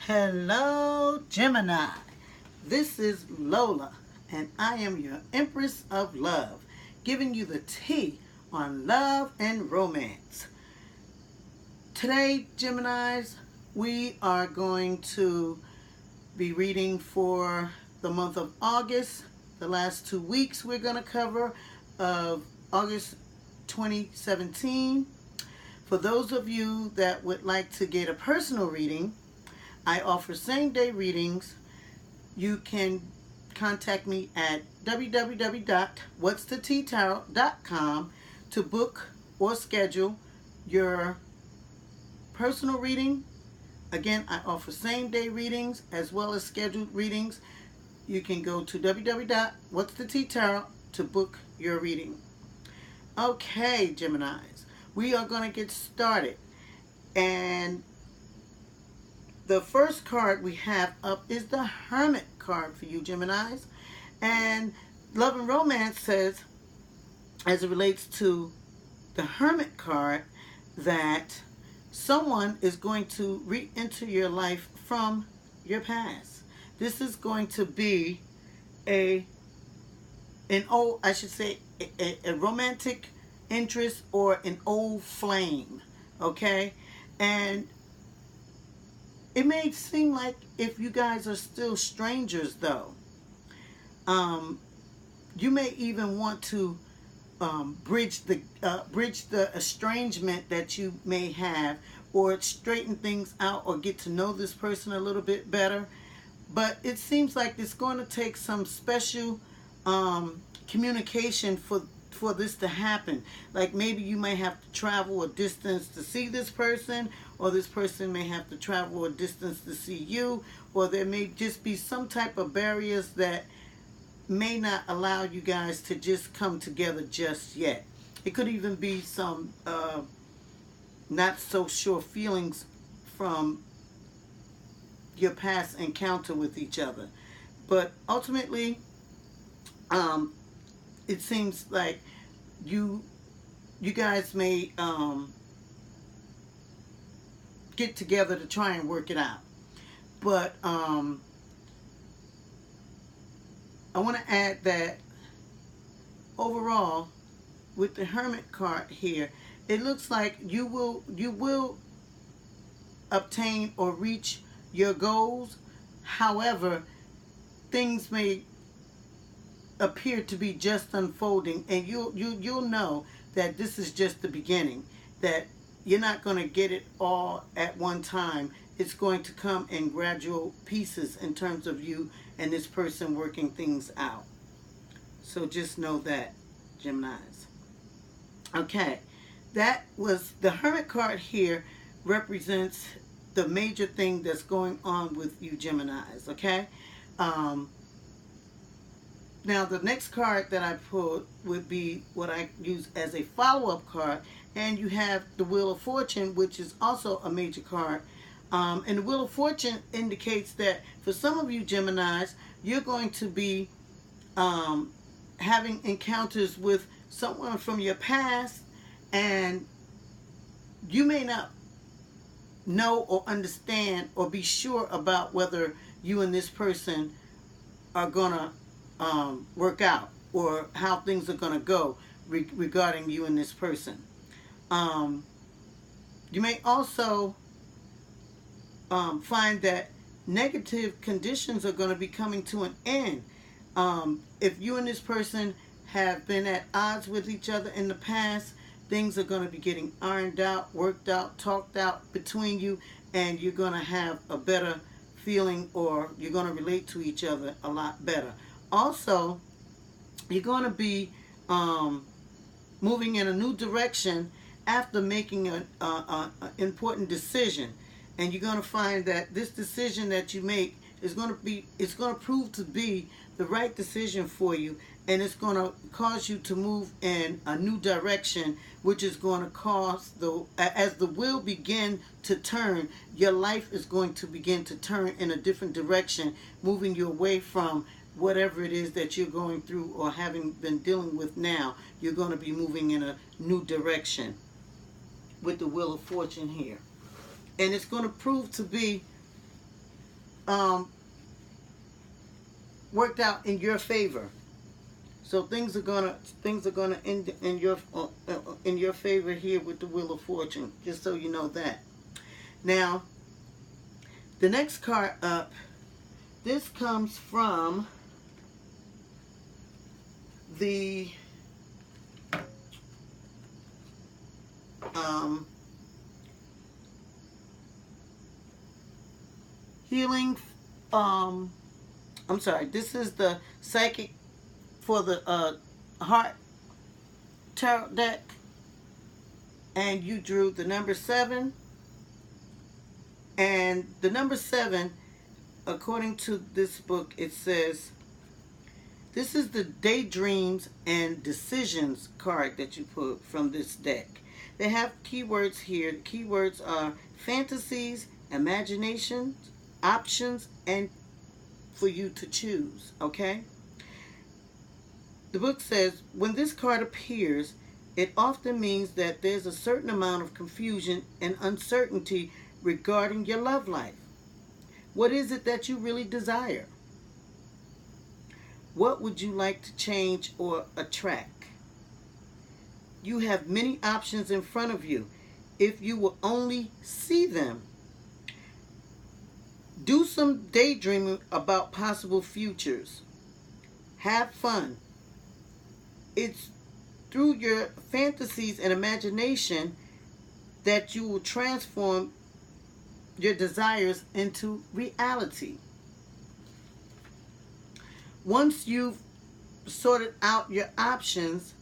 Hello, Gemini. This is Lola, and I am your Empress of Love, giving you the tea on love and romance. Today, Geminis, we are going to be reading for the month of August. The last 2 weeks we're going to cover of August 2017. For those of you that would like to get a personal reading, I offer same-day readings. You can contact me at www.whatsthettarot.com to book or schedule your personal reading. Again, I offer same-day readings as well as scheduled readings. You can go to www.whatsthettarot to book your reading. Okay, Geminis, we are going to get started. And the first card we have up is the Hermit card for you, Geminis. And Love and Romance says, as it relates to the Hermit card, that someone is going to re-enter your life from your past. This is going to be a romantic interest or an old flame, okay? And it may seem like if you guys are still strangers, though, you may even want to bridge the estrangement that you may have, or straighten things out, or get to know this person a little bit better. But it seems like it's going to take some special communication for this to happen. Like maybe you may have to travel a distance to see this person, or this person may have to travel a distance to see you, or there may just be some type of barriers that may not allow you guys to just come together just yet. It could even be some not so sure feelings from your past encounter with each other. But ultimately, it seems like you guys may get together to try and work it out. But I want to add that overall, with the Hermit card here, it looks like you will obtain or reach your goals. However, things may appear to be just unfolding, and you'll know that this is just the beginning, that you're not going to get it all at one time. It's going to come in gradual pieces in terms of you and this person working things out. So just know that, Geminis. Okay, that was the Hermit card here, represents the major thing that's going on with you, Geminis, okay? Now, the next card that I pulled would be what I use as a follow-up card, and you have the Wheel of Fortune, which is also a major card. And the Wheel of Fortune indicates that for some of you, Geminis, you're going to be having encounters with someone from your past, and you may not know or understand or be sure about whether you and this person are going to work out, or how things are going to go regarding you and this person. You may also find that negative conditions are going to be coming to an end. If you and this person have been at odds with each other in the past, things are going to be getting ironed out, worked out, talked out between you, and you're going to have a better feeling, or you're going to relate to each other a lot better. Also, you're going to be moving in a new direction after making an important decision, and you're going to find that this decision that you make is going to prove to be the right decision for you, and it's going to cause you to move in a new direction, which is going to cause as the wheel begin to turn, your life is going to begin to turn in a different direction, moving you away from whatever it is that you're going through or having been dealing with now. You're going to be moving in a new direction with the Wheel of Fortune here. And it's going to prove to be um, worked out in your favor. So things are gonna end in your favor here with the Wheel of Fortune. Just so you know that. Now, the next card up. This comes from the healing. I'm sorry. This is the psychic for the heart tarot deck, and you drew the number 7. And the number 7, according to this book, it says this is the daydreams and decisions card that you put from this deck. They have keywords here. The keywords are fantasies, imagination, options, and for you to choose. Okay? The book says when this card appears, it often means that there's a certain amount of confusion and uncertainty regarding your love life. What is it that you really desire? What would you like to change or attract? You have many options in front of you. If you will only see them. Do some daydreaming about possible futures. Have fun. It's through your fantasies and imagination that you will transform your desires into reality. Once you've sorted out your options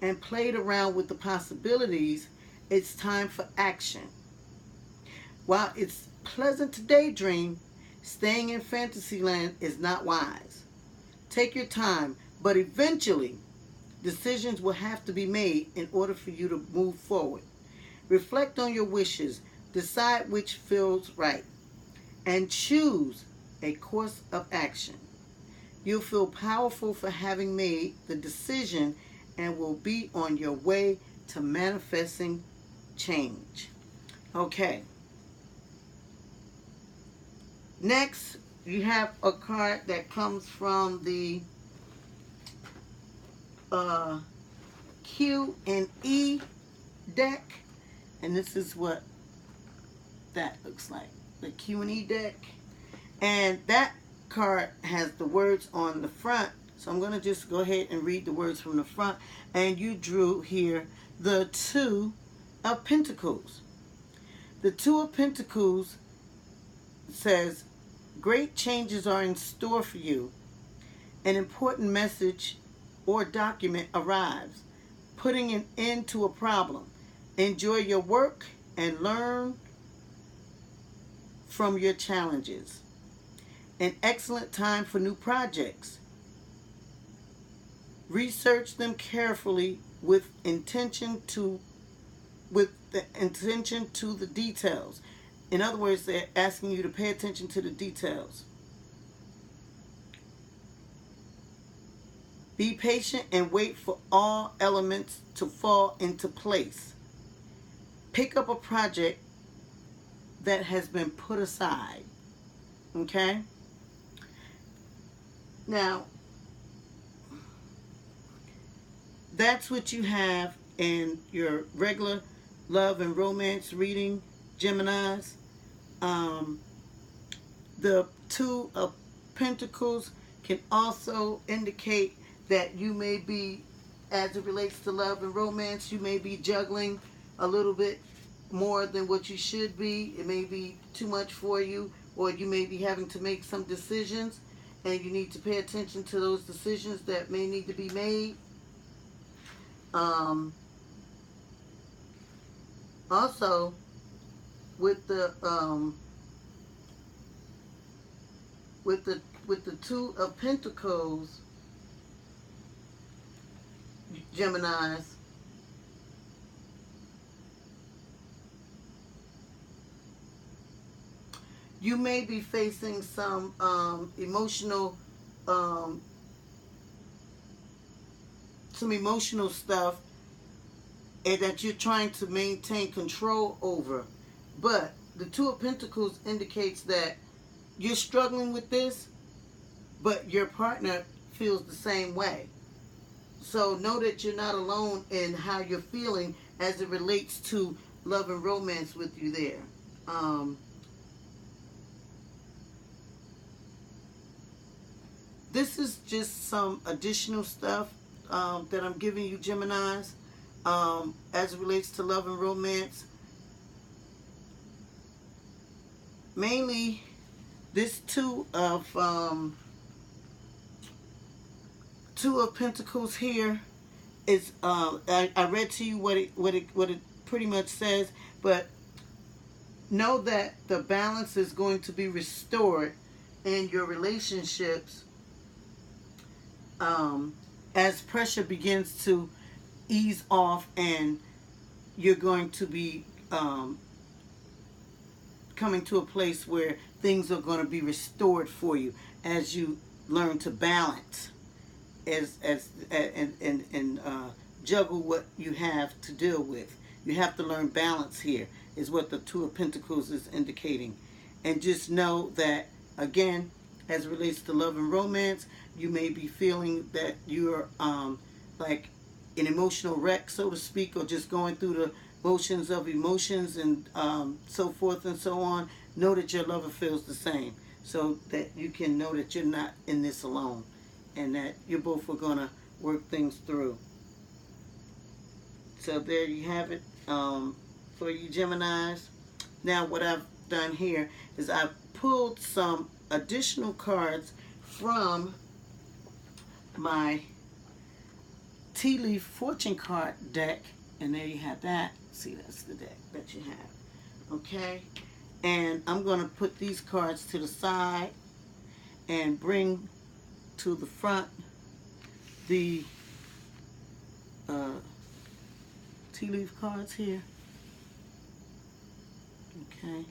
and played around with the possibilities, it's time for action. While it's pleasant to daydream, staying in fantasy land is not wise. Take your time, but eventually decisions will have to be made in order for you to move forward. Reflect on your wishes, decide which feels right, and choose a course of action. You'll feel powerful for having made the decision and will be on your way to manifesting change. Okay. Next, you have a card that comes from the Q and E deck, and this is what that looks like, the Q and E deck. And that card has the words on the front, so I'm going to just go ahead and read the words from the front. And you drew here the 2 of Pentacles. The 2 of Pentacles says great changes are in store for you. An important message or document arrives, putting an end to a problem. Enjoy your work and learn from your challenges. An excellent time for new projects. Research them carefully with the intention to the details. In other words, they're asking you to pay attention to the details. Be patient and wait for all elements to fall into place. Pick up a project that has been put aside. Okay? Now, that's what you have in your regular love and romance reading, Geminis. The 2 of Pentacles can also indicate that you may be, as it relates to love and romance, you may be juggling a little bit more than what you should be. It may be too much for you, or you may be having to make some decisions, and you need to pay attention to those decisions that may need to be made. Also, with the 2 of Pentacles, Geminis, you may be facing some emotional stuff and that you're trying to maintain control over. But the 2 of Pentacles indicates that you're struggling with this, but your partner feels the same way. So know that you're not alone in how you're feeling as it relates to love and romance with you there. Um, this is just some additional stuff that I'm giving you, Geminis, as it relates to love and romance. Mainly, this Two of Pentacles here is I read to you what it pretty much says, but know that the balance is going to be restored in your relationships as pressure begins to ease off, and you're going to be coming to a place where things are going to be restored for you as you learn to balance and juggle what you have to deal with. You have to learn balance here, is what the Two of Pentacles is indicating. And just know that, again, as it relates to love and romance, you may be feeling that you're like an emotional wreck, so to speak, or just going through the motions of emotions and so forth and so on. Know that your lover feels the same, so that you can know that you're not in this alone, and that you both are going to work things through. So there you have it for you Geminis. Now what I've done here is I've pulled some additional cards from my tea leaf fortune card deck, and there you have that. See, that's the deck that you have. Okay, and I'm going to put these cards to the side and bring to the front the tea leaf cards here. Okay.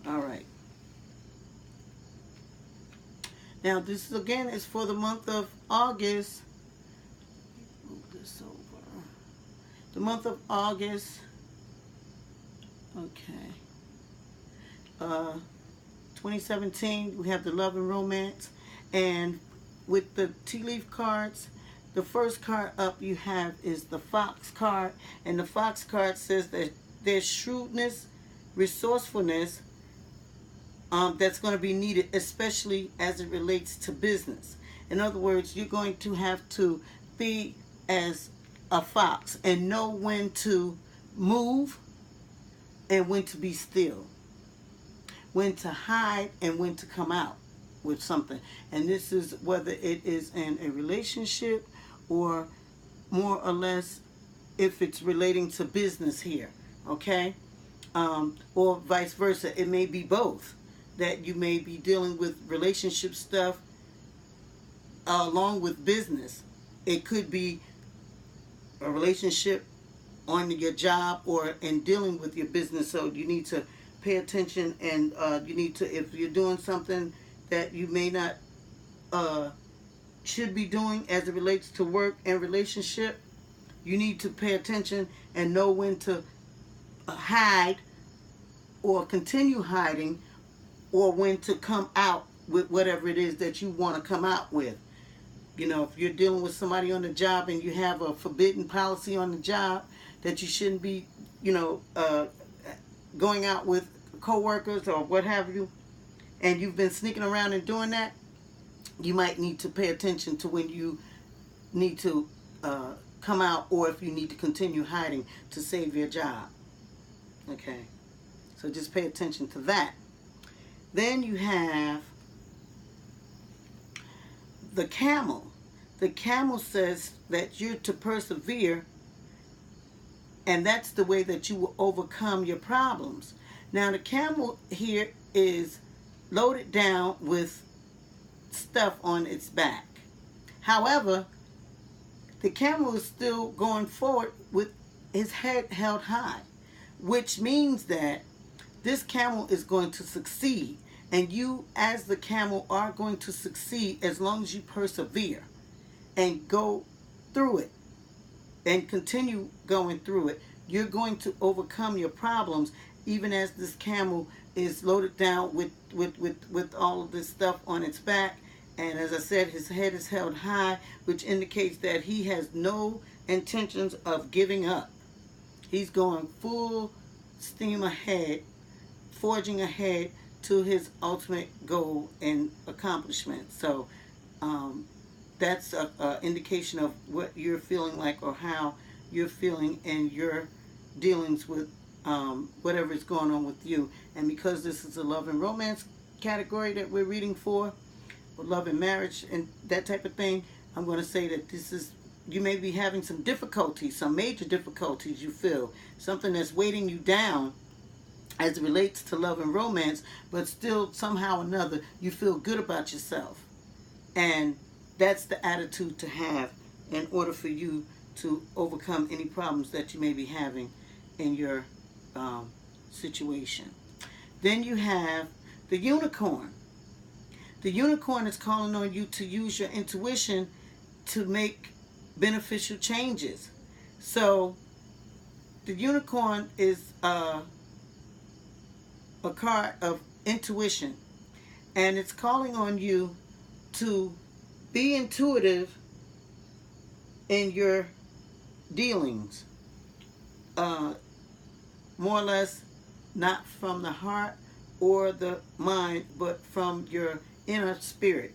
All right. Now this again is for the month of August. Move this over. The month of August. Okay. 2017. We have the love and romance, and with the tea leaf cards, the first card up you have is the Fox card, and the Fox card says that there's shrewdness, resourcefulness that's going to be needed, especially as it relates to business. In other words, you're going to have to be as a fox and know when to move and when to be still, when to hide and when to come out with something. And this is whether it is in a relationship or more or less if it's relating to business here, okay? Or vice versa. It may be both, that you may be dealing with relationship stuff along with business. It could be a relationship on your job or in dealing with your business. So you need to pay attention, and you need to, if you're doing something that you may not should be doing as it relates to work and relationship, you need to pay attention and know when to hide or continue hiding, or when to come out with whatever it is that you want to come out with. You know, if you're dealing with somebody on the job and you have a forbidden policy on the job that you shouldn't be, you know, going out with coworkers or what have you, and you've been sneaking around and doing that, you might need to pay attention to when you need to come out, or if you need to continue hiding to save your job. Okay, so just pay attention to that. Then you have the camel. The camel says that you're to persevere, and that's the way that you will overcome your problems. Now the camel here is loaded down with stuff on its back. However, the camel is still going forward with his head held high, which means that this camel is going to succeed, and you as the camel are going to succeed as long as you persevere. and go through it and continue going through it. You're going to overcome your problems, even as this camel is loaded down with all of this stuff on its back. And as I said, his head is held high, which indicates that he has no intentions of giving up. He's going full steam ahead, forging ahead to his ultimate goal and accomplishment. So that's an indication of what you're feeling like, or how you're feeling in your dealings with whatever is going on with you. And because this is a love and romance category that we're reading for, or love and marriage and that type of thing, I'm going to say that this is, you may be having some difficulties, some major difficulties you feel, something that's weighting you down as it relates to love and romance, but still somehow or another you feel good about yourself. And that's the attitude to have in order for you to overcome any problems that you may be having in your situation. Then you have the unicorn. The unicorn is calling on you to use your intuition to make beneficial changes. So the unicorn is a card of intuition, and it's calling on you to be intuitive in your dealings, more or less not from the heart or the mind, but from your inner spirit.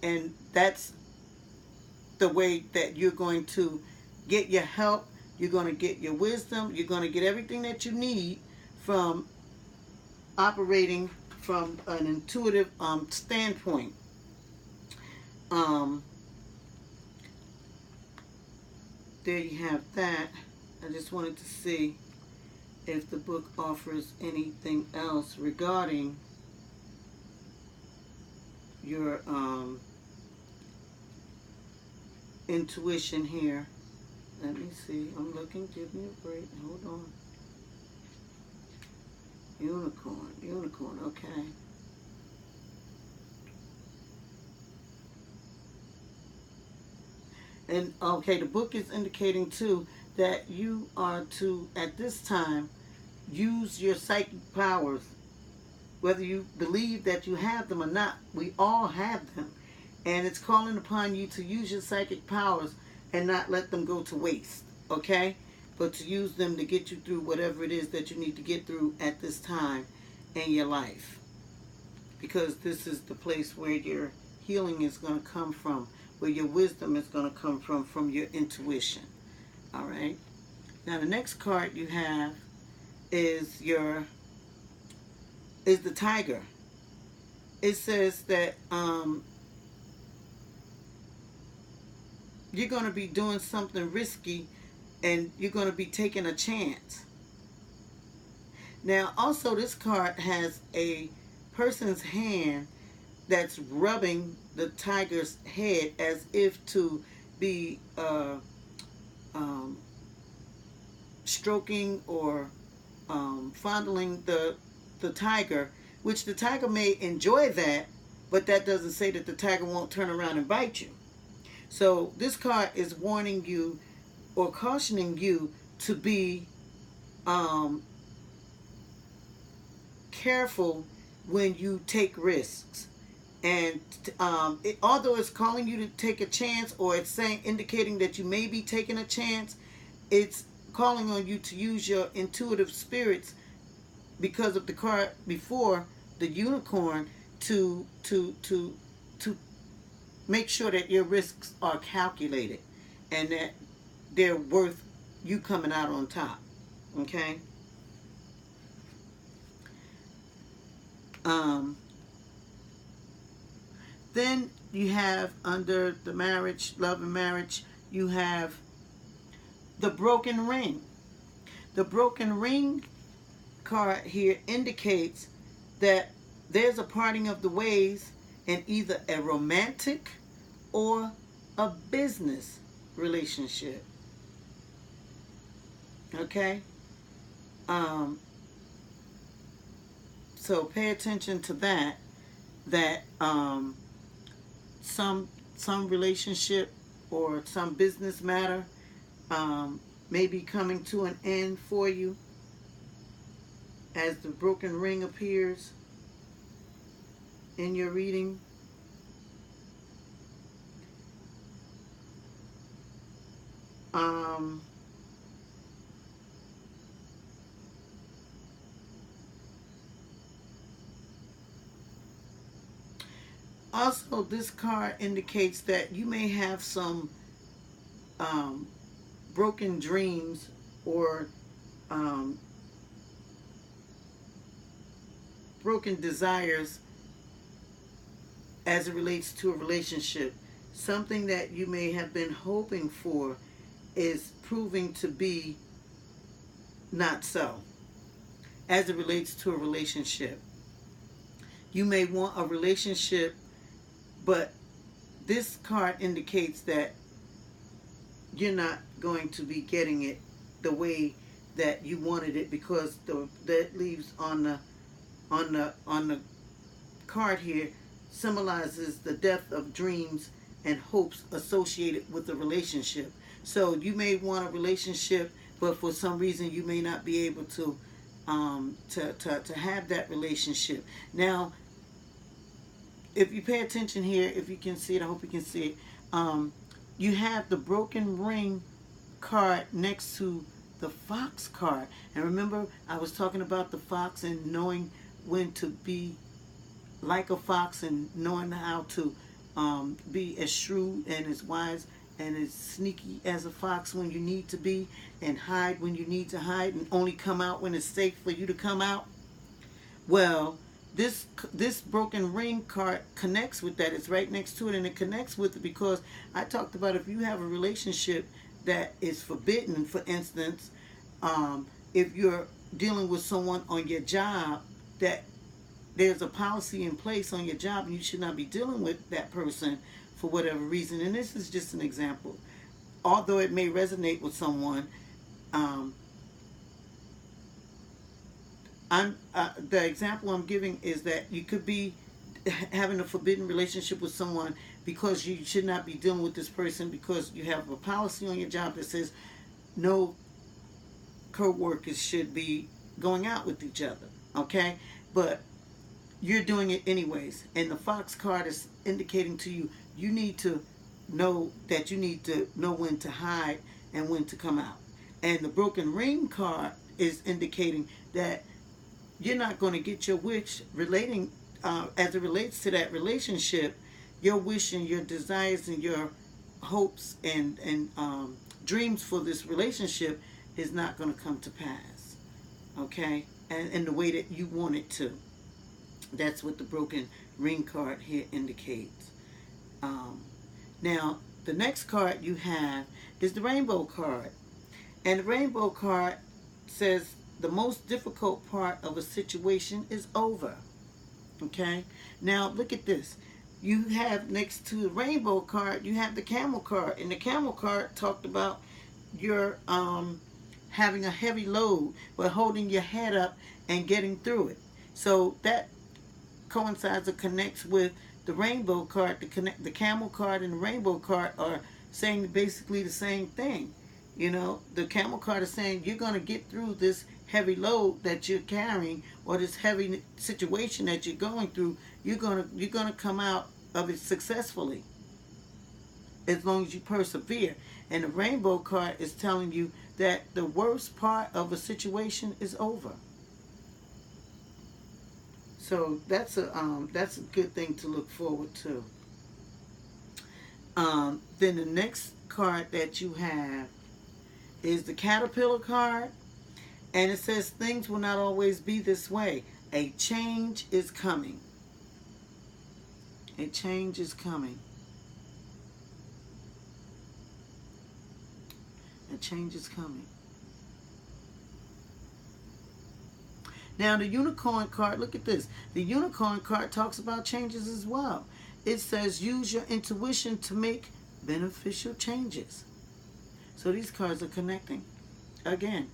And that's the way that you're going to get your help, you're going to get your wisdom, you're going to get everything that you need from operating from an intuitive standpoint. There you have that. I just wanted to see if the book offers anything else regarding your intuition here. Let me see. I'm looking. Give me a break. Hold on. Unicorn. Unicorn. Okay. And okay, the book is indicating too that you are to, at this time, use your psychic powers. Whether you believe that you have them or not, we all have them. And it's calling upon you to use your psychic powers and not let them go to waste, okay? But to use them to get you through whatever it is that you need to get through at this time in your life. Because this is the place where your healing is going to come from, where your wisdom is going to come from your intuition. All right? Now the next card you have is the tiger. It says that you're going to be doing something risky and you're going to be taking a chance. Now also this card has a person's hand that's rubbing the tiger's head as if to be stroking or fondling the tiger, which the tiger may enjoy that, but that doesn't say that the tiger won't turn around and bite you. So this card is warning you or cautioning you to be careful when you take risks. And although it's calling you to take a chance, or it's indicating that you may be taking a chance, it's calling on you to use your intuitive spirits, because of the card before, the unicorn, to make sure that your risks are calculated and that they're worth you coming out on top. Okay? Then you have, under the marriage, love and marriage, you have the broken ring. The broken ring card here indicates that there's a parting of the ways in either a romantic or a business relationship. Okay? So pay attention to that some relationship or some business matter may be coming to an end for you as the broken ring appears in your reading. Also, this card indicates that you may have some broken dreams or broken desires as it relates to a relationship. Something that you may have been hoping for is proving to be not so as it relates to a relationship. You may want a relationship, but this card indicates that you're not going to be getting it the way that you wanted it, because that leaves on the card here symbolizes the death of dreams and hopes associated with a relationship. So you may want a relationship, but for some reason you may not be able to have that relationship. Now, if you pay attention here, if you can see it, I hope you can see it. You have the broken ring card next to the fox card. And remember, I was talking about the fox and knowing when to be like a fox and knowing how to be as shrewd and as wise and as sneaky as a fox when you need to be, and hide when you need to hide, and only come out when it's safe for you to come out. Well, this broken ring card connects with that. It's right next to it, and it connects with it because I talked about if you have a relationship that is forbidden, for instance, if you're dealing with someone on your job, that there's a policy in place on your job and you should not be dealing with that person for whatever reason. And this is just an example. Although it may resonate with someone, the example I'm giving is that you could be having a forbidden relationship with someone because you should not be dealing with this person because you have a policy on your job that says no co-workers should be going out with each other, okay? But you're doing it anyways, and the fox card is indicating to you you need to know that you need to know when to hide and when to come out. And the broken ring card is indicating that you're not going to get your wish relating as it relates to that relationship. Your wish and your desires and your hopes and dreams for this relationship is not going to come to pass, okay? And in the way that you want it to. That's what the broken ring card here indicates. Now, the next card you have is the rainbow card. And the rainbow card says the most difficult part of a situation is over. Okay? Now, look at this. You have next to the rainbow card, you have the camel card. And the camel card talked about your having a heavy load, but holding your head up and getting through it. So that coincides or connects with the rainbow card. The camel card and the rainbow card are saying basically the same thing. You know, the camel card is saying you're going to get through this heavy load that you're carrying, or this heavy situation that you're going through. You're going to come out of it successfully as long as you persevere. And the rainbow card is telling you that the worst part of a situation is over. So that's a good thing to look forward to. Then the next card that you have is the caterpillar card, and it says things will not always be this way. A change is coming. A change is coming. A change is coming. Now the unicorn card, look at this. The unicorn card talks about changes as well. It says use your intuition to make beneficial changes. So these cards are connecting. Again,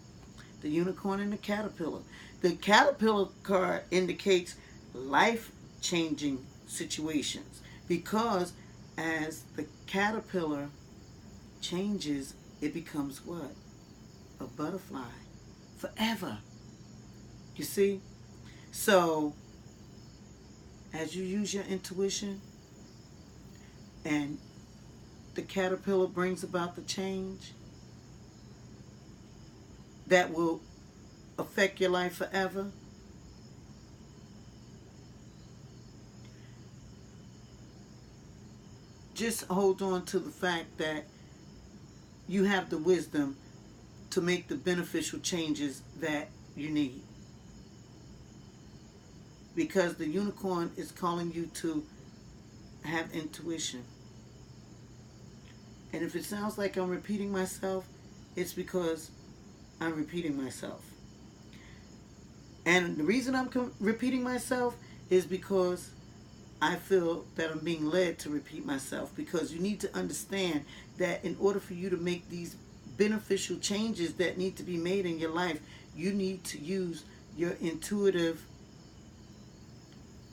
the unicorn and the caterpillar. The caterpillar card indicates life-changing situations, because as the caterpillar changes, it becomes what? A butterfly. Forever. You see? So, as you use your intuition and the caterpillar brings about the change that will affect your life forever, just hold on to the fact that you have the wisdom to make the beneficial changes that you need. Because the unicorn is calling you to have intuition. And if it sounds like I'm repeating myself, it's because I'm repeating myself. And the reason I'm repeating myself is because I feel that I'm being led to repeat myself, because you need to understand that in order for you to make these beneficial changes that need to be made in your life, you need to use your intuitive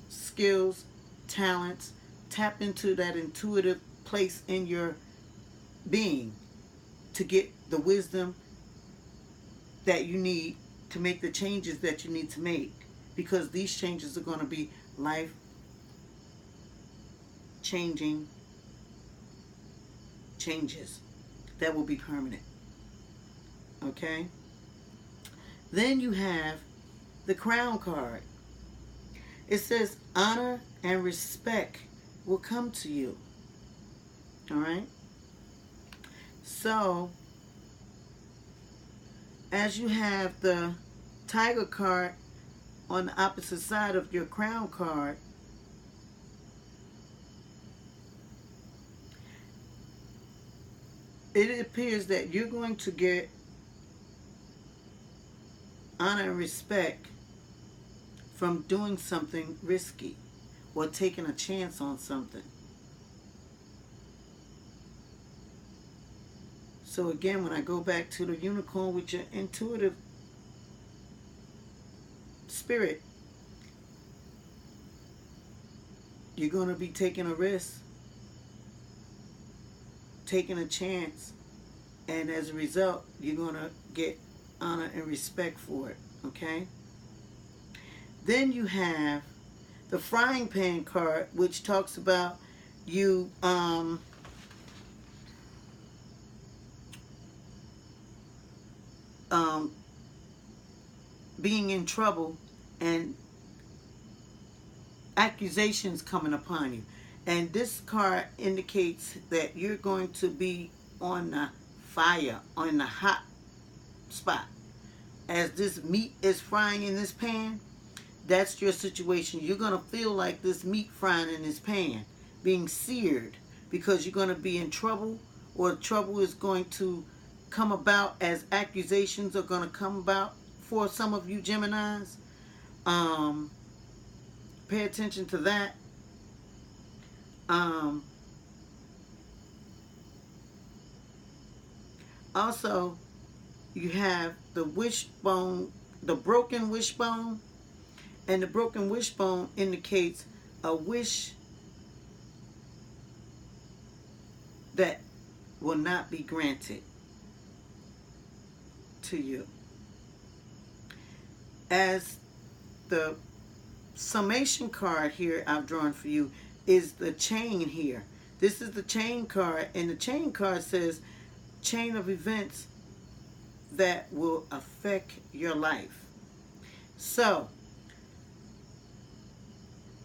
skills, talents, tap into that intuitive place in your being to get the wisdom that you need to make the changes that you need to make, because these changes are going to be life changing changes that will be permanent. Okay? Then you have the Crown card. It says honor and respect will come to you. All right? So, as you have the Tiger card on the opposite side of your Crown card, it appears that you're going to get honor and respect from doing something risky or taking a chance on something. So again, when I go back to the unicorn with your intuitive spirit, you're going to be taking a risk, taking a chance, and as a result, you're going to get honor and respect for it. Okay? Then you have the Frying Pan card, which talks about you being in trouble and accusations coming upon you. And this card indicates that you're going to be on the fire, on the hot spot. As this meat is frying in this pan, that's your situation. You're going to feel like this meat frying in this pan, being seared, because you're going to be in trouble, or trouble is going to come about as accusations are going to come about for some of you Geminis. Pay attention to that. Also, you have the wishbone, the broken wishbone, and the broken wishbone indicates a wish that will not be granted to you. As the summation card here I've drawn for you is the chain here. This is the chain card, and the chain card says chain of events that will affect your life. So,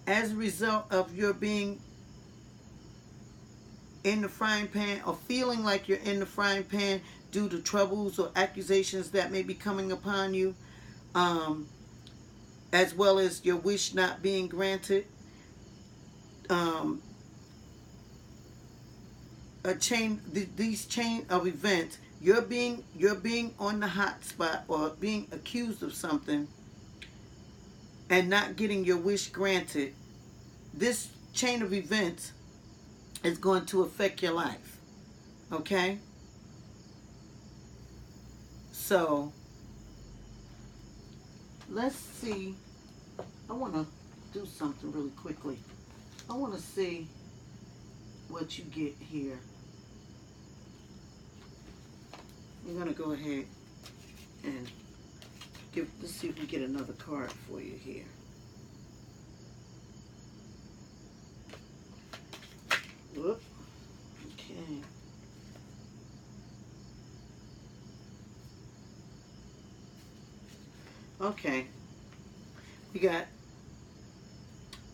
as a result of your being in the frying pan, or feeling like you're in the frying pan due to troubles or accusations that may be coming upon you, as well as your wish not being granted, these chain of events, you're being on the hot spot or being accused of something and not getting your wish granted. This chain of events is going to affect your life. Okay? So, let's see. I want to do something really quickly. I want to see what you get here. I'm going to go ahead and let's see if we get another card for you here. Whoop. Okay. Okay. We got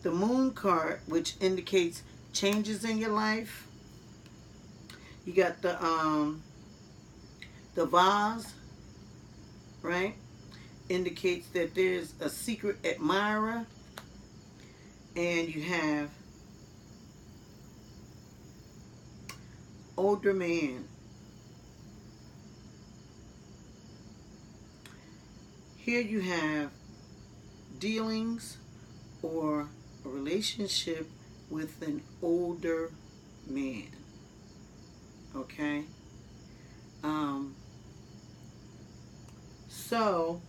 the Moon card, which indicates changes in your life. You got the vase, right? Indicates that there's a secret admirer. And you have older man. Here you have dealings or a relationship with an older man. Okay? So,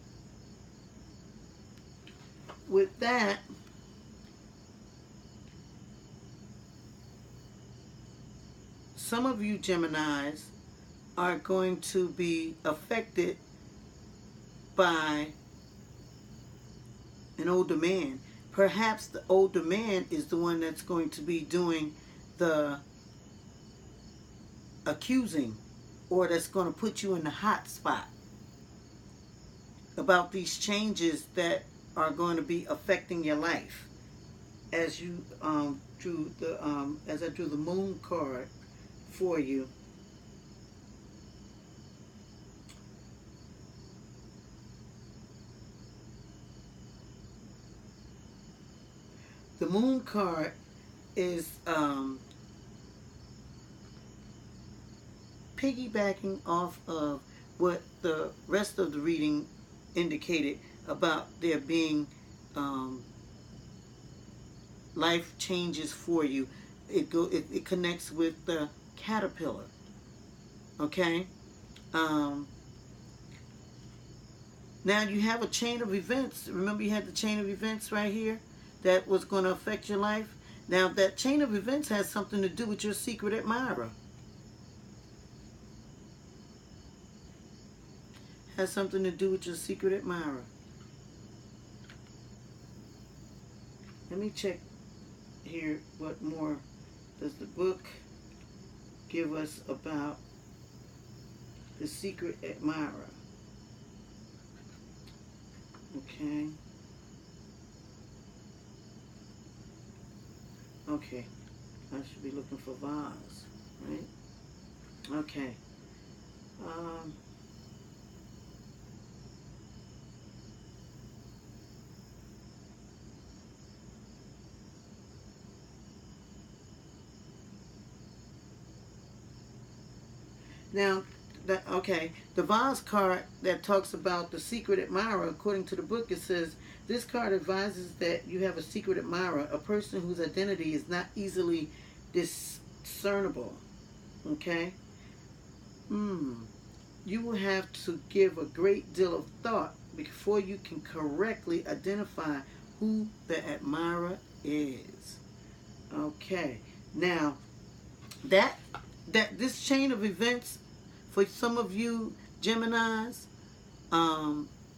with that, some of you Geminis are going to be affected by an older man. Perhaps the older man is the one that's going to be doing the accusing, or that's going to put you in the hot spot about these changes that are going to be affecting your life. As you drew the as I drew the Moon card for you, the Moon card is piggybacking off of what the rest of the reading indicated about there being life changes for you. It connects with the caterpillar. Okay. Now you have a chain of events. Remember, you had the chain of events right here that was going to affect your life. Now that chain of events has something to do with your secret admirer. Has something to do with your secret admirer. Let me check here, what more does the book give us about the secret admirer? Okay. Okay. I should be looking for vase, right? Okay. Now, the vase card that talks about the secret admirer, according to the book, it says, this card advises that you have a secret admirer, a person whose identity is not easily discernible. Okay? You will have to give a great deal of thought before you can correctly identify who the admirer is. Okay. Now, this chain of events for some of you Geminis,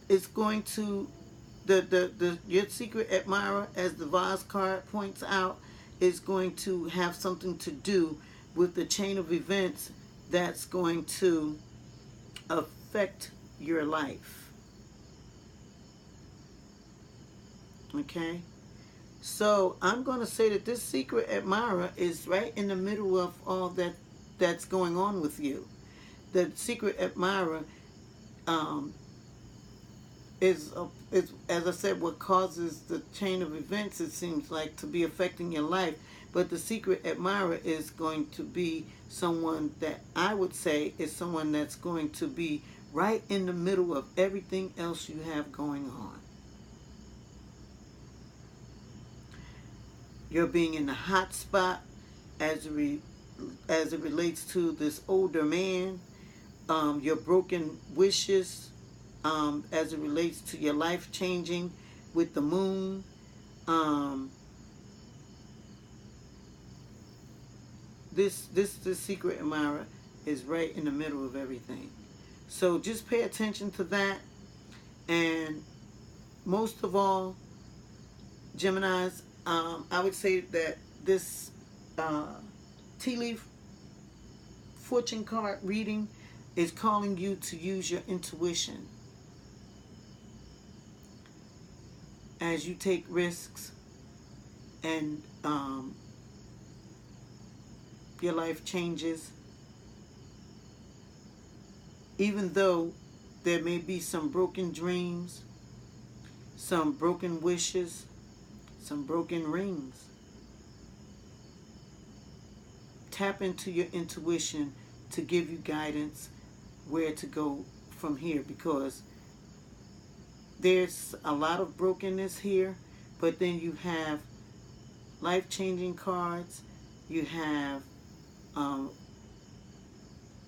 is going to your secret admirer, as the vase card points out, is going to have something to do with the chain of events that's going to affect your life. Okay? So I'm going to say that this secret admirer is right in the middle of all that's going on with you. The secret admirer is, as I said, what causes the chain of events, it seems like, to be affecting your life. But the secret admirer is going to be someone that I would say is someone that's going to be right in the middle of everything else you have going on. You're being in the hot spot as it relates to this older man. Your broken wishes as it relates to your life changing with the Moon. This secret admirer is right in the middle of everything. So just pay attention to that. And most of all, Geminis, I would say that this tea leaf fortune card reading is calling you to use your intuition as you take risks and your life changes. Even though there may be some broken dreams, some broken wishes, some broken rings, tap into your intuition to give you guidance where to go from here, because there's a lot of brokenness here, but then you have life-changing cards. You have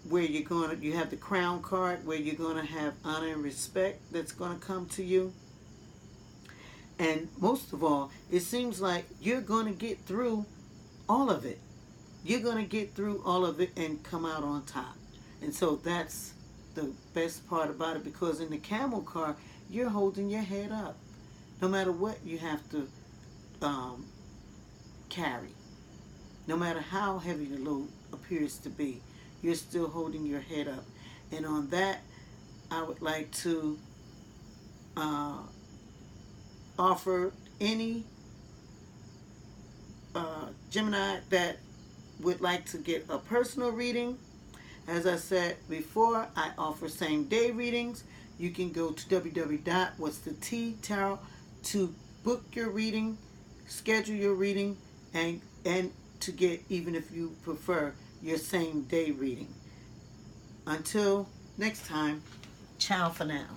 where you have the crown card, where you're going to have honor and respect that's going to come to you. And most of all, it seems like you're going to get through all of it. You're going to get through all of it and come out on top. And so that's the best part about it, because in the camel card, you're holding your head up. No matter what you have to carry, no matter how heavy the load appears to be, you're still holding your head up. And on that, I would like to offer any Gemini that would like to get a personal reading. As I said before, I offer same-day readings. You can go to www.whatsthet.tarot to book your reading, schedule your reading, and to get, even if you prefer, your same-day reading. Until next time, ciao for now.